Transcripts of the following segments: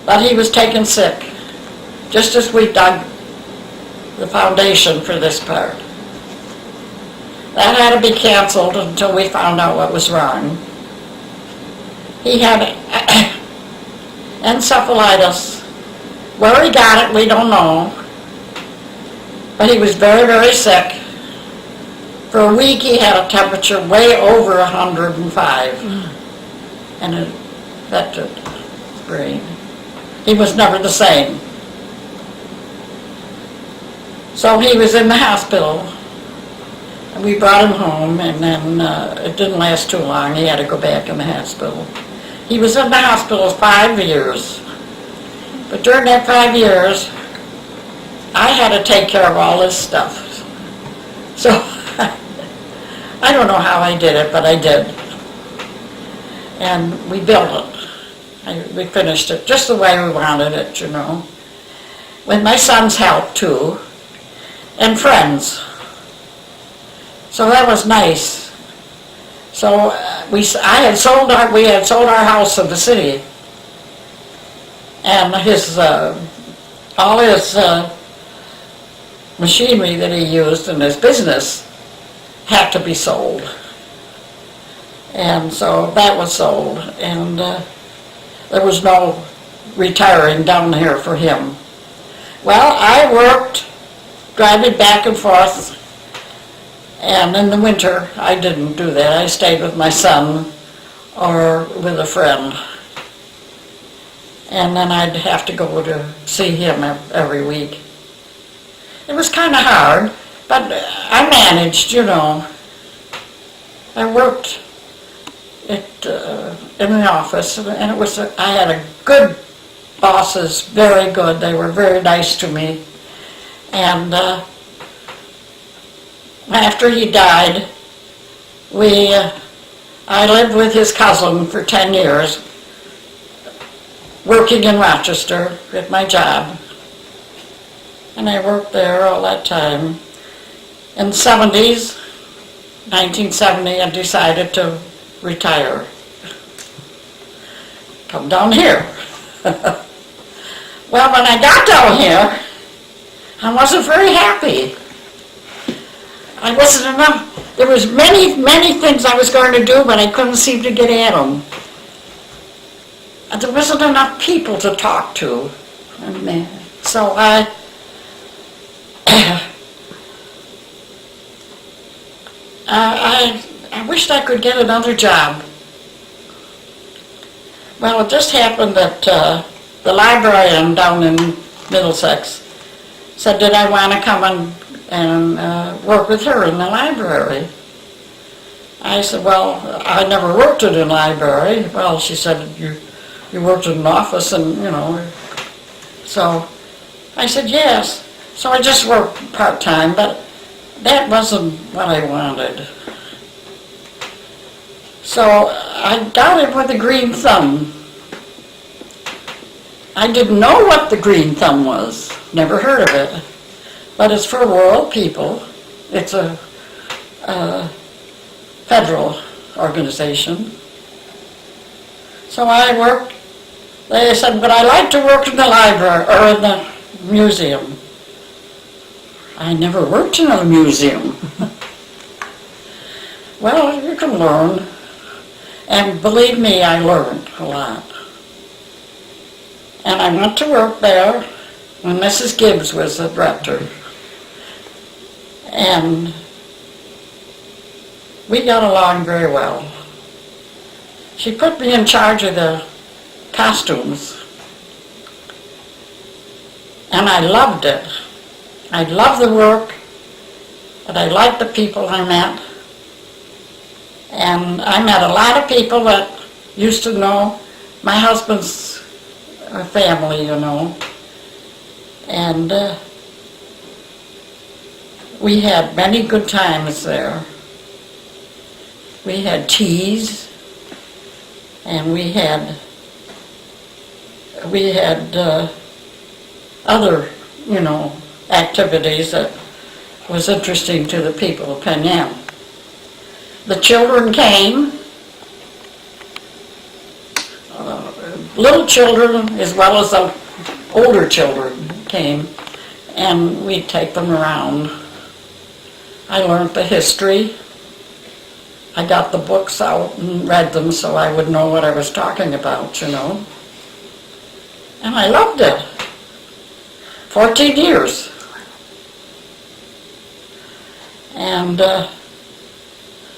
But he was taken sick, just as we dug the foundation for this part. That had to be canceled until we found out what was wrong. He had encephalitis. Where he got it, we don't know. But he was very, very sick. For a week he had a temperature way over 105. And it affected his brain. He was never the same. So he was in the hospital. And we brought him home, and then it didn't last too long. He had to go back in the hospital. He was in the hospital 5 years. But during that 5 years, I had to take care of all this stuff. So, I don't know how I did it, but I did. And we built it. We finished it just the way we wanted it, you know. With my son's help, too. And friends. So that was nice. So we had sold our house in the city, and all his machinery that he used in his business had to be sold, and so that was sold, and there was no retiring down here for him. Well, I worked driving back and forth. And in the winter, I didn't do that. I stayed with my son or with a friend. And then I'd have to go to see him every week. It was kind of hard, but I managed, you know. I worked in the office, and it was I had a good bosses, very good. They were very nice to me. And after he died, I lived with his cousin for 10 years, working in Rochester at my job. And I worked there all that time. In the 70s, 1970, I decided to retire. Come down here. Well, when I got down here, I wasn't very happy. I wasn't enough. There was many, many things I was going to do, but I couldn't seem to get at them. And there wasn't enough people to talk to. And so I wished I could get another job. Well, it just happened that the librarian down in Middlesex said, did I want to come and work with her in the library? I said, well, I never worked in a library. Well, she said, you worked in an office, and you know. So I said, yes. So I just worked part-time, but that wasn't what I wanted. So I got it with a green thumb. I didn't know what the green thumb was, never heard of it. But it's for rural people. It's a federal organization. So I worked, they said, but I like to work in the library, or in the museum. I never worked in a museum. Well, you can learn. And believe me, I learned a lot. And I went to work there when Mrs. Gibbs was the director. And we got along very well. She put me in charge of the costumes. And I loved it. I loved the work, but I liked the people I met. And I met a lot of people that used to know my husband's family, you know. And we had many good times there. We had teas, and we had other, you know, activities that was interesting to the people of Penn. The children came, little children as well as the older children came, and we'd take them around. I learned the history. I got the books out and read them so I would know what I was talking about, you know. And I loved it. 14 years. And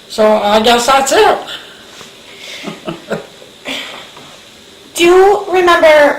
so I guess that's it. Do you remember